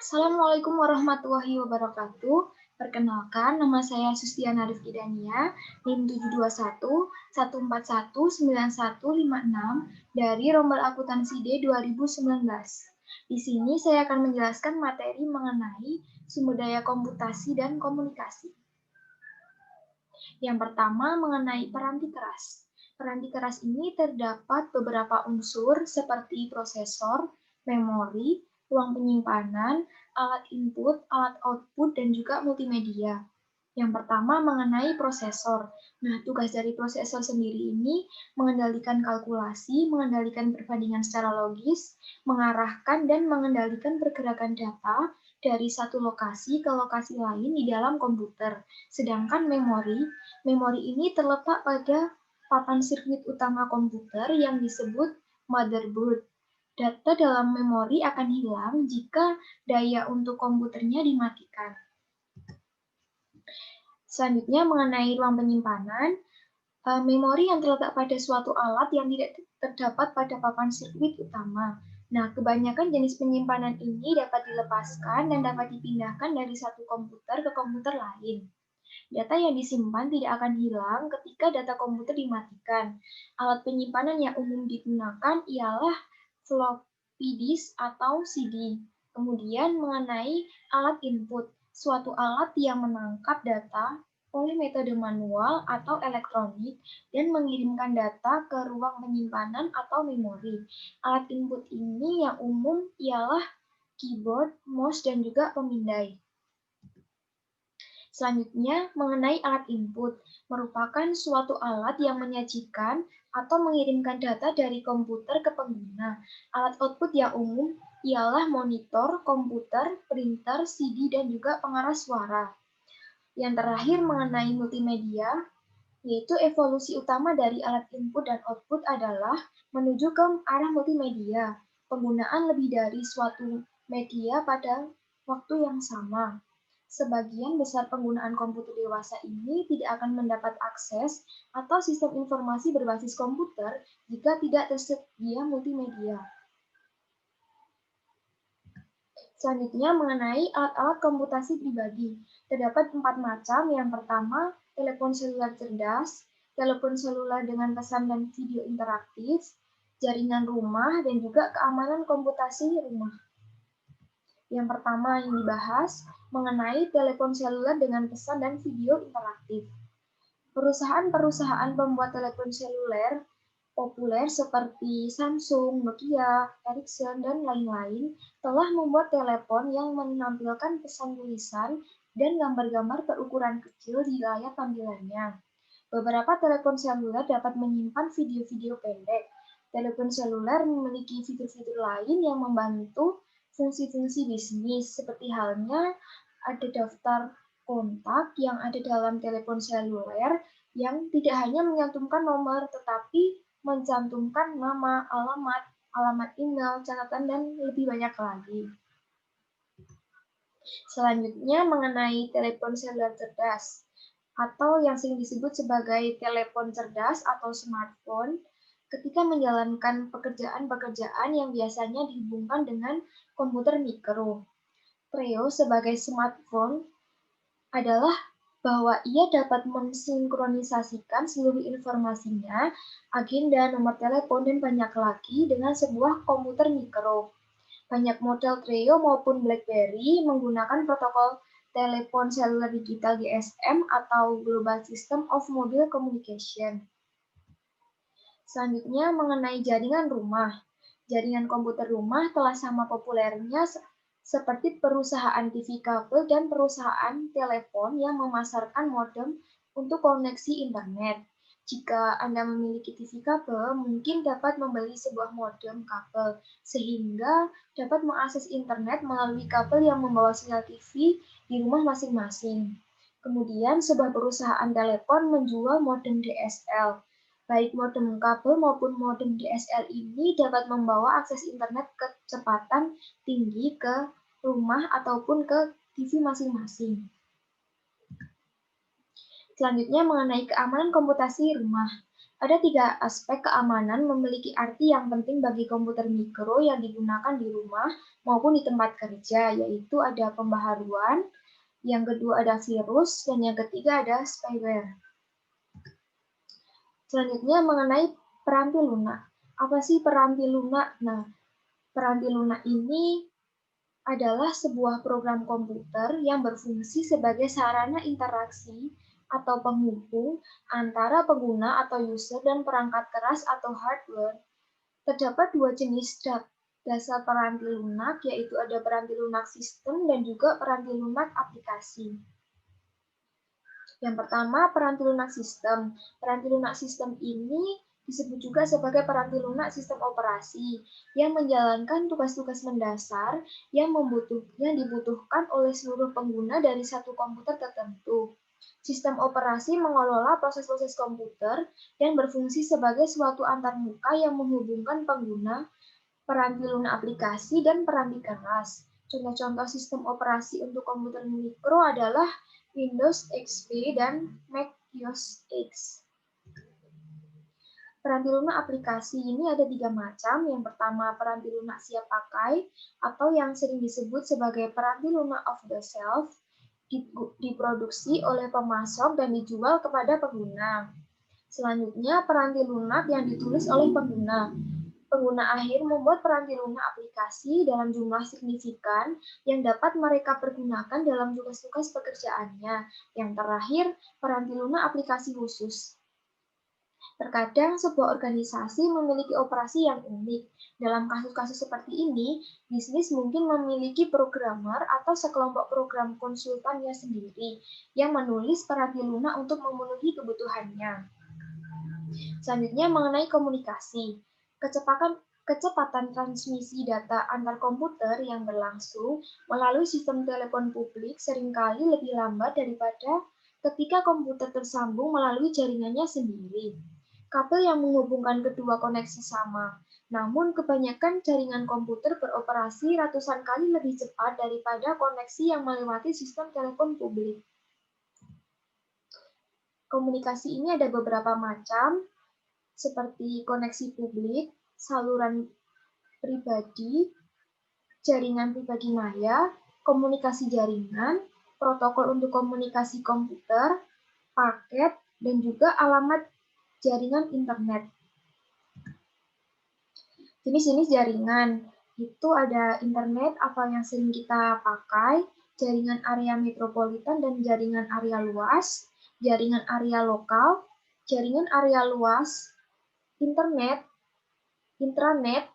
Assalamualaikum warahmatullahi wabarakatuh. Perkenalkan, nama saya Sustiana Rifki Dania, NIM 721-141-9156 dari Rombel Akuntansi D 2019. Di sini saya akan menjelaskan materi mengenai sumber daya komputasi dan komunikasi. Yang pertama, mengenai peranti keras. Peranti keras ini terdapat beberapa unsur seperti prosesor, memori, ruang penyimpanan, alat input, alat output, dan juga multimedia. Yang pertama mengenai prosesor. Nah, tugas dari prosesor sendiri ini mengendalikan kalkulasi, mengendalikan perbandingan secara logis, mengarahkan dan mengendalikan pergerakan data dari satu lokasi ke lokasi lain di dalam komputer. Sedangkan memori ini terletak pada papan sirkuit utama komputer yang disebut motherboard. Data dalam memori akan hilang jika daya untuk komputernya dimatikan. Selanjutnya mengenai ruang penyimpanan, memori yang terletak pada suatu alat yang tidak terdapat pada papan sirkuit utama. Nah, kebanyakan jenis penyimpanan ini dapat dilepaskan dan dapat dipindahkan dari satu komputer ke komputer lain. Data yang disimpan tidak akan hilang ketika data komputer dimatikan. Alat penyimpanan yang umum digunakan ialah floppy disk atau CD. Kemudian mengenai alat input, suatu alat yang menangkap data oleh metode manual atau elektronik dan mengirimkan data ke ruang penyimpanan atau memori. Alat input ini yang umum ialah keyboard, mouse, dan juga pemindai. Selanjutnya, mengenai alat input, merupakan suatu alat yang menyajikan atau mengirimkan data dari komputer ke pengguna. Alat output yang umum ialah monitor, komputer, printer, CD, dan juga pengeras suara. Yang terakhir mengenai multimedia, yaitu evolusi utama dari alat input dan output adalah menuju ke arah multimedia, penggunaan lebih dari suatu media pada waktu yang sama. Sebagian besar penggunaan komputer dewasa ini tidak akan mendapat akses atau sistem informasi berbasis komputer jika tidak tersedia multimedia. Selanjutnya mengenai alat-alat komputasi pribadi. Terdapat 4 macam. Yang pertama, telepon seluler cerdas, telepon seluler dengan pesan dan video interaktif, jaringan rumah, dan juga keamanan komputasi rumah. Yang pertama yang dibahas mengenai telepon seluler dengan pesan dan video interaktif. Perusahaan-perusahaan pembuat telepon seluler populer seperti Samsung, Nokia, Ericsson, dan lain-lain telah membuat telepon yang menampilkan pesan tulisan dan gambar-gambar berukuran kecil di layar tampilannya. Beberapa telepon seluler dapat menyimpan video-video pendek. Telepon seluler memiliki fitur-fitur lain yang membantu fungsi-fungsi bisnis, seperti halnya ada daftar kontak yang ada dalam telepon seluler yang tidak hanya mencantumkan nomor, tetapi mencantumkan nama, alamat email, catatan, dan lebih banyak lagi. Selanjutnya mengenai telepon seluler cerdas, atau yang sering disebut sebagai telepon cerdas atau smartphone, ketika menjalankan pekerjaan-pekerjaan yang biasanya dihubungkan dengan komputer mikro. Treo sebagai smartphone adalah bahwa ia dapat mensinkronisasikan seluruh informasinya, agenda, nomor telepon, dan banyak lagi dengan sebuah komputer mikro. Banyak model Treo maupun BlackBerry menggunakan protokol telepon seluler digital GSM atau Global System of Mobile Communication. Selanjutnya mengenai jaringan rumah. Jaringan komputer rumah telah sama populernya seperti perusahaan TV kabel dan perusahaan telepon yang memasarkan modem untuk koneksi internet. Jika Anda memiliki TV kabel, mungkin dapat membeli sebuah modem kabel, sehingga dapat mengakses internet melalui kabel yang membawa sinyal TV di rumah masing-masing. Kemudian, sebuah perusahaan telepon menjual modem DSL. Baik modem kabel maupun modem DSL ini dapat membawa akses internet kecepatan tinggi ke rumah ataupun ke TV masing-masing. Selanjutnya mengenai keamanan komputasi rumah. Ada 3 aspek keamanan memiliki arti yang penting bagi komputer mikro yang digunakan di rumah maupun di tempat kerja, yaitu ada pembaharuan, yang kedua ada virus, dan yang ketiga ada spyware. Selanjutnya mengenai peranti lunak. Apa sih peranti lunak? Nah, peranti lunak ini adalah sebuah program komputer yang berfungsi sebagai sarana interaksi atau penghubung antara pengguna atau user dan perangkat keras atau hardware. Terdapat 2 jenis dasar peranti lunak, yaitu ada peranti lunak sistem dan juga peranti lunak aplikasi. Yang pertama, peranti lunak sistem. Peranti lunak sistem ini disebut juga sebagai peranti lunak sistem operasi yang menjalankan tugas-tugas mendasar yang dibutuhkan oleh seluruh pengguna dari satu komputer tertentu. Sistem operasi mengelola proses-proses komputer dan berfungsi sebagai suatu antarmuka yang menghubungkan pengguna, peranti lunak aplikasi, dan peranti keras. Contoh-contoh sistem operasi untuk komputer mikro adalah Windows XP dan Mac OS X. Peranti lunak aplikasi ini ada 3 macam. Yang pertama, peranti lunak siap pakai atau yang sering disebut sebagai peranti lunak off the shelf, diproduksi oleh pemasok dan dijual kepada pengguna. Selanjutnya, peranti lunak yang ditulis oleh pengguna. Pengguna akhir membuat peranti lunak aplikasi dalam jumlah signifikan yang dapat mereka pergunakan dalam tugas-tugas pekerjaannya. Yang terakhir, peranti lunak aplikasi khusus. Terkadang sebuah organisasi memiliki operasi yang unik. Dalam kasus-kasus seperti ini, bisnis mungkin memiliki programmer atau sekelompok program konsultannya sendiri yang menulis peranti lunak untuk memenuhi kebutuhannya. Selanjutnya mengenai komunikasi. Kecepatan transmisi data antar komputer yang berlangsung melalui sistem telepon publik seringkali lebih lambat daripada ketika komputer tersambung melalui jaringannya sendiri. Kabel yang menghubungkan kedua koneksi sama, namun kebanyakan jaringan komputer beroperasi ratusan kali lebih cepat daripada koneksi yang melewati sistem telepon publik. Komunikasi ini ada beberapa macam, seperti koneksi publik, saluran pribadi, jaringan pribadi maya, komunikasi jaringan, protokol untuk komunikasi komputer, paket, dan juga alamat jaringan internet. Jenis-jenis jaringan itu ada internet atau yang sering kita pakai, jaringan area metropolitan dan jaringan area luas, jaringan area lokal, jaringan area luas, internet, intranet,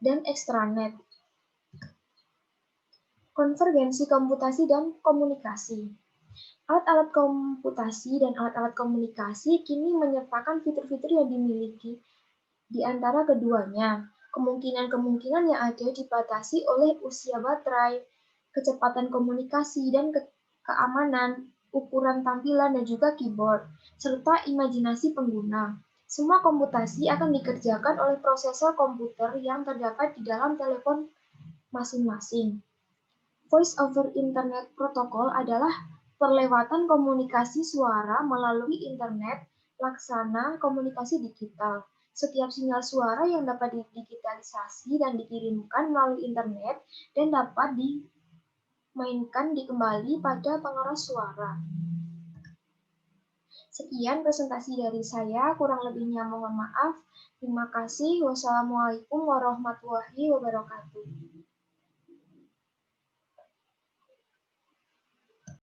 dan ekstranet. Konvergensi komputasi dan komunikasi. Alat-alat komputasi dan alat-alat komunikasi kini menyertakan fitur-fitur yang dimiliki di antara keduanya. Kemungkinan-kemungkinan yang ada dibatasi oleh usia baterai, kecepatan komunikasi, dan keamanan, ukuran tampilan, dan juga keyboard, serta imajinasi pengguna. Semua komputasi akan dikerjakan oleh prosesor komputer yang terdapat di dalam telepon masing-masing. Voice over Internet Protocol adalah perlewatan komunikasi suara melalui internet laksana komunikasi digital. Setiap sinyal suara yang dapat didigitalisasi dan dikirimkan melalui internet dan dapat dimainkan kembali pada pengeras suara. Sekian presentasi dari saya, kurang lebihnya mohon maaf. Terima kasih. Wassalamualaikum warahmatullahi wabarakatuh.